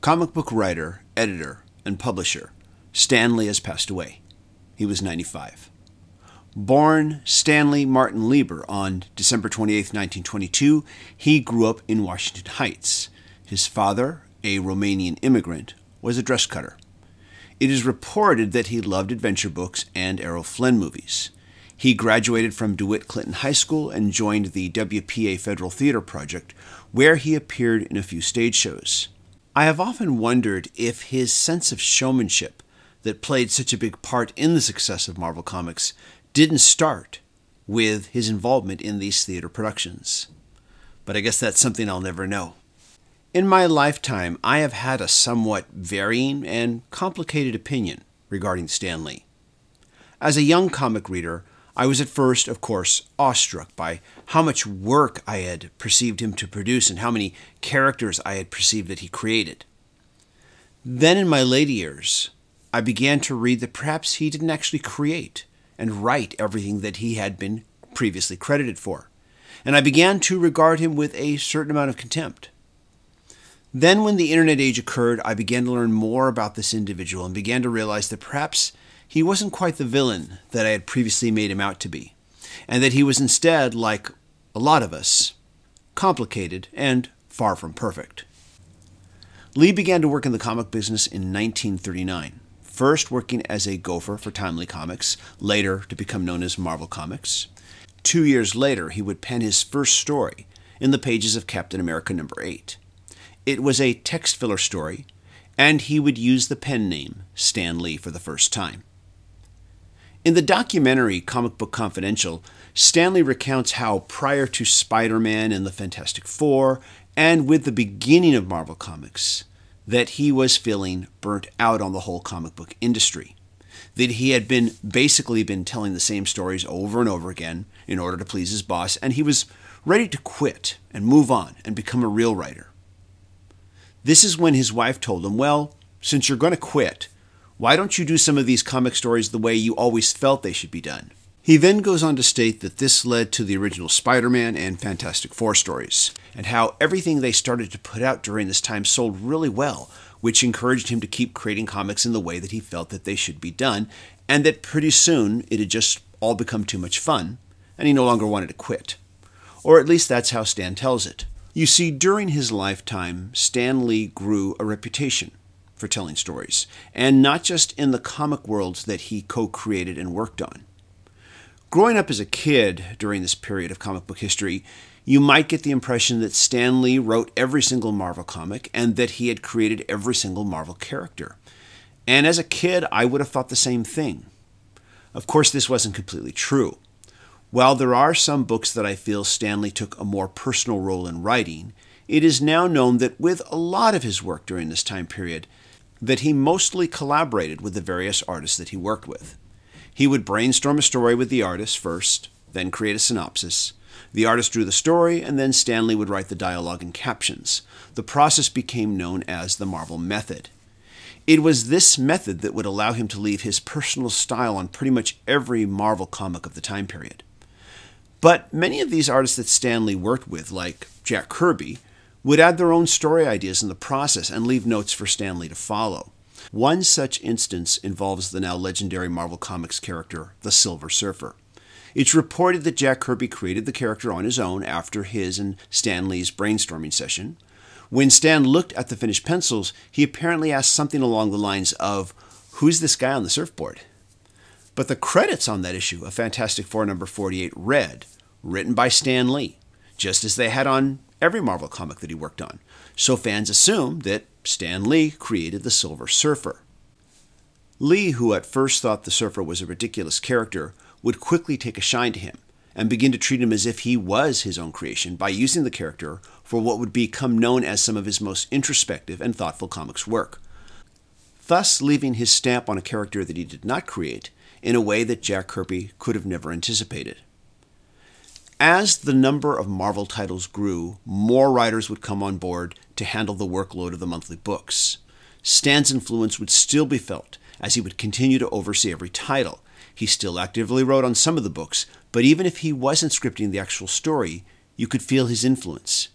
Comic book writer, editor, and publisher Stan Lee has passed away. He was 95. Born Stanley Martin Lieber on December 28, 1922, he grew up in Washington Heights. His father, a Romanian immigrant, was a dress cutter. It is reported that he loved adventure books and Errol Flynn movies. He graduated from DeWitt Clinton High School and joined the WPA Federal Theater Project, where he appeared in a few stage shows. I have often wondered if his sense of showmanship that played such a big part in the success of Marvel Comics didn't start with his involvement in these theater productions. But I guess that's something I'll never know. In my lifetime, I have had a somewhat varying and complicated opinion regarding Stan Lee. As a young comic reader, I was at first, of course, awestruck by how much work I had perceived him to produce and how many characters I had perceived that he created. Then in my later years, I began to read that perhaps he didn't actually create and write everything that he had been previously credited for, and I began to regard him with a certain amount of contempt. Then when the internet age occurred, I began to learn more about this individual and began to realize that perhaps he wasn't quite the villain that I had previously made him out to be, and that he was instead, like a lot of us, complicated and far from perfect. Lee began to work in the comic business in 1939, first working as a gopher for Timely Comics, later to become known as Marvel Comics. 2 years later, he would pen his first story in the pages of Captain America #8. It was a text filler story, and he would use the pen name Stan Lee for the first time. In the documentary Comic Book Confidential, Stan Lee recounts how prior to Spider-Man and the Fantastic Four, and with the beginning of Marvel Comics, that he was feeling burnt out on the whole comic book industry. That he had basically been telling the same stories over and over again in order to please his boss, and he was ready to quit and move on and become a real writer. This is when his wife told him, well, since you're going to quit, why don't you do some of these comic stories the way you always felt they should be done? He then goes on to state that this led to the original Spider-Man and Fantastic Four stories, and how everything they started to put out during this time sold really well, which encouraged him to keep creating comics in the way that he felt that they should be done, and that pretty soon it had just all become too much fun, and he no longer wanted to quit. Or at least that's how Stan tells it. You see, during his lifetime, Stan Lee grew a reputation for telling stories, and not just in the comic worlds that he co-created and worked on. Growing up as a kid during this period of comic book history, you might get the impression that Stan Lee wrote every single Marvel comic and that he had created every single Marvel character. And as a kid, I would have thought the same thing. Of course, this wasn't completely true. While there are some books that I feel Stan Lee took a more personal role in writing, it is now known that with a lot of his work during this time period, that he mostly collaborated with the various artists that he worked with. He would brainstorm a story with the artist first, then create a synopsis. The artist drew the story, and then Stan Lee would write the dialogue and captions. The process became known as the Marvel Method. It was this method that would allow him to leave his personal style on pretty much every Marvel comic of the time period. But many of these artists that Stan Lee worked with, like Jack Kirby, would add their own story ideas in the process and leave notes for Stan Lee to follow. One such instance involves the now legendary Marvel Comics character, the Silver Surfer. It's reported that Jack Kirby created the character on his own after his and Stan Lee's brainstorming session. When Stan looked at the finished pencils, he apparently asked something along the lines of, "Who's this guy on the surfboard?" But the credits on that issue of Fantastic Four number 48 read, "Written by Stan Lee," just as they had on every Marvel comic that he worked on. So fans assumed that Stan Lee created the Silver Surfer. Lee, who at first thought the Surfer was a ridiculous character, would quickly take a shine to him and begin to treat him as if he was his own creation by using the character for what would become known as some of his most introspective and thoughtful comics work, thus leaving his stamp on a character that he did not create in a way that Jack Kirby could have never anticipated. As the number of Marvel titles grew, more writers would come on board to handle the workload of the monthly books. Stan's influence would still be felt as he would continue to oversee every title. He still actively wrote on some of the books, but even if he wasn't scripting the actual story, you could feel his influence.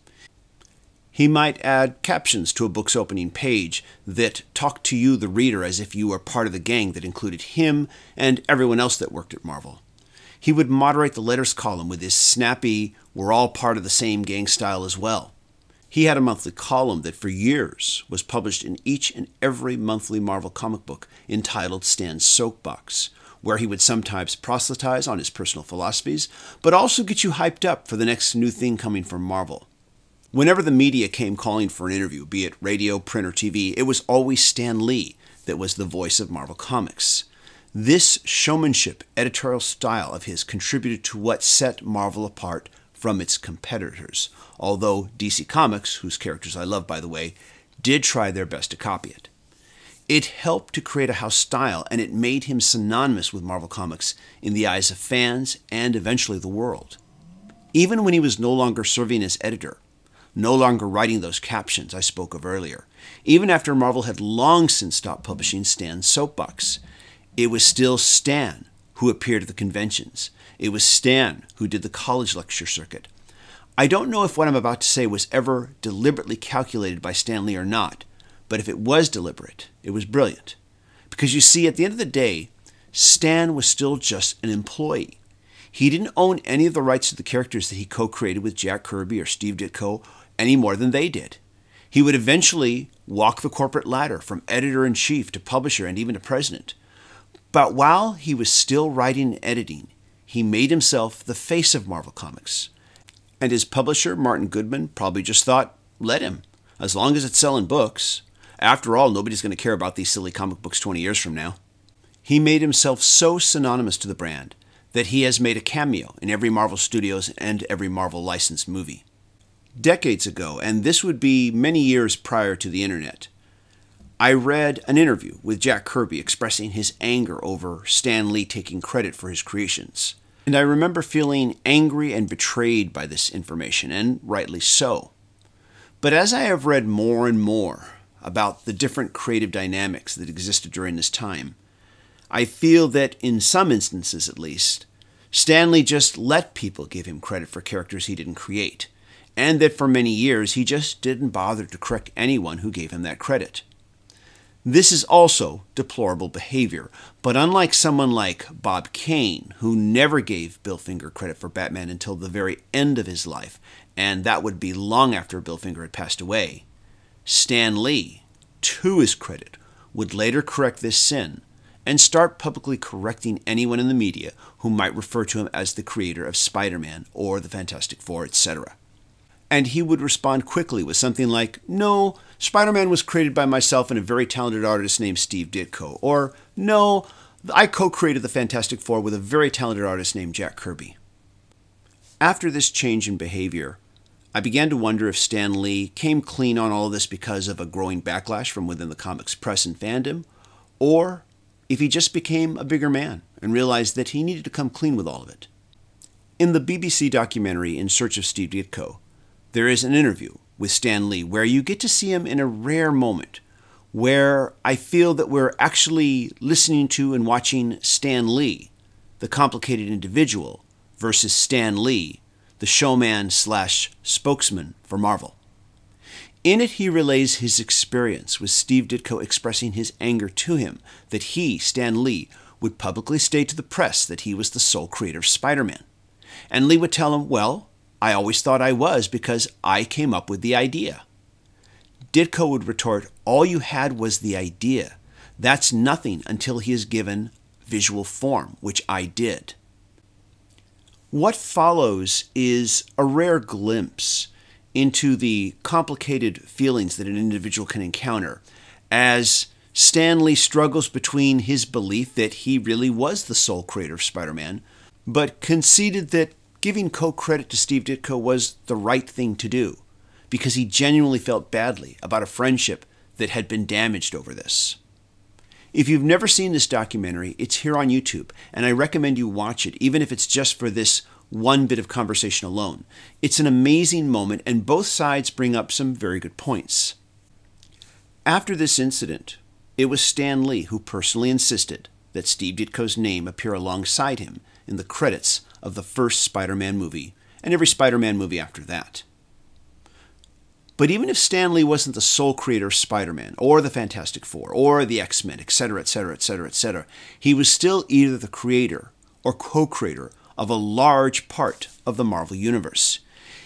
He might add captions to a book's opening page that talk to you, the reader, as if you were part of the gang that included him and everyone else that worked at Marvel. He would moderate the letters column with his snappy, we're all part of the same gang style as well. He had a monthly column that for years was published in each and every monthly Marvel comic book entitled Stan's Soapbox, where he would sometimes proselytize on his personal philosophies, but also get you hyped up for the next new thing coming from Marvel. Whenever the media came calling for an interview, be it radio, print, or TV, it was always Stan Lee that was the voice of Marvel Comics. This showmanship editorial style of his contributed to what set Marvel apart from its competitors, although DC Comics, whose characters I love by the way, did try their best to copy it. It helped to create a house style, and it made him synonymous with Marvel Comics in the eyes of fans and eventually the world. Even when he was no longer serving as editor, no longer writing those captions I spoke of earlier, even after Marvel had long since stopped publishing Stan's Soapbox, it was still Stan who appeared at the conventions. It was Stan who did the college lecture circuit. I don't know if what I'm about to say was ever deliberately calculated by Stan Lee or not, but if it was deliberate, it was brilliant. Because you see, at the end of the day, Stan was still just an employee. He didn't own any of the rights to the characters that he co-created with Jack Kirby or Steve Ditko any more than they did. He would eventually walk the corporate ladder from editor-in-chief to publisher and even to president. But while he was still writing and editing, he made himself the face of Marvel Comics. And his publisher, Martin Goodman, probably just thought, let him, as long as it's selling books. After all, nobody's going to care about these silly comic books 20 years from now. He made himself so synonymous to the brand that he has made a cameo in every Marvel Studios and every Marvel licensed movie. Decades ago, and this would be many years prior to the internet, I read an interview with Jack Kirby expressing his anger over Stan Lee taking credit for his creations. And I remember feeling angry and betrayed by this information, and rightly so. But as I have read more and more about the different creative dynamics that existed during this time, I feel that in some instances at least, Stan Lee just let people give him credit for characters he didn't create, and that for many years he just didn't bother to correct anyone who gave him that credit. This is also deplorable behavior, but unlike someone like Bob Kane, who never gave Bill Finger credit for Batman until the very end of his life, and that would be long after Bill Finger had passed away, Stan Lee, to his credit, would later correct this sin and start publicly correcting anyone in the media who might refer to him as the creator of Spider-Man or the Fantastic Four, etc. And he would respond quickly with something like, no, Spider-Man was created by myself and a very talented artist named Steve Ditko. Or, no, I co-created the Fantastic Four with a very talented artist named Jack Kirby. After this change in behavior, I began to wonder if Stan Lee came clean on all of this because of a growing backlash from within the comics press and fandom, or if he just became a bigger man and realized that he needed to come clean with all of it. In the BBC documentary In Search of Steve Ditko, there is an interview with Stan Lee where you get to see him in a rare moment where I feel that we're actually listening to and watching Stan Lee, the complicated individual, versus Stan Lee, the showman/spokesman for Marvel. In it, he relays his experience with Steve Ditko expressing his anger to him that he, Stan Lee, would publicly state to the press that he was the sole creator of Spider-Man. And Lee would tell him, well, I always thought I was because I came up with the idea. Ditko would retort, all you had was the idea. That's nothing until he is given visual form, which I did. What follows is a rare glimpse into the complicated feelings that an individual can encounter as Stan Lee struggles between his belief that he really was the sole creator of Spider-Man, but conceded that giving co-credit to Steve Ditko was the right thing to do, because he genuinely felt badly about a friendship that had been damaged over this. If you've never seen this documentary, it's here on YouTube, and I recommend you watch it, even if it's just for this one bit of conversation alone. It's an amazing moment, and both sides bring up some very good points. After this incident, it was Stan Lee who personally insisted that Steve Ditko's name appear alongside him in the credits of the first Spider-Man movie, and every Spider-Man movie after that. But even if Stan Lee wasn't the sole creator of Spider-Man, or the Fantastic Four, or the X-Men, etc., etc., etc., etc., he was still either the creator or co-creator of a large part of the Marvel Universe.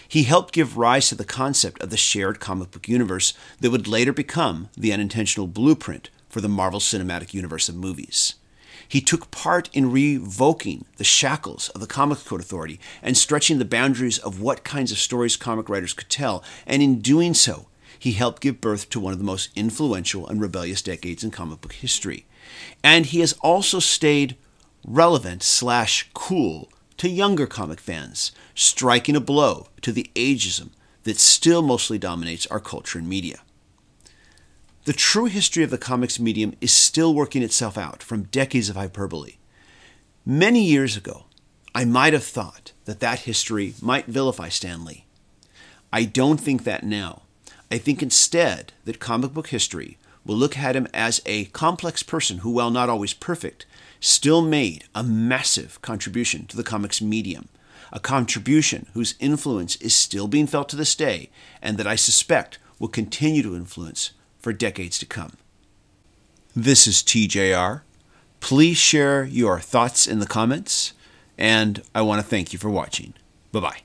He helped give rise to the concept of the shared comic book universe that would later become the unintentional blueprint for the Marvel Cinematic Universe of movies. He took part in revoking the shackles of the Comics Code Authority and stretching the boundaries of what kinds of stories comic writers could tell, and in doing so, he helped give birth to one of the most influential and rebellious decades in comic book history. And he has also stayed relevant/cool to younger comic fans, striking a blow to the ageism that still mostly dominates our culture and media. The true history of the comics medium is still working itself out from decades of hyperbole. Many years ago, I might have thought that history might vilify Stan Lee. I don't think that now. I think instead that comic book history will look at him as a complex person who, while not always perfect, still made a massive contribution to the comics medium, a contribution whose influence is still being felt to this day, and that I suspect will continue to influence for decades to come. This is TJR. Please share your thoughts in the comments, and I want to thank you for watching. Bye-bye.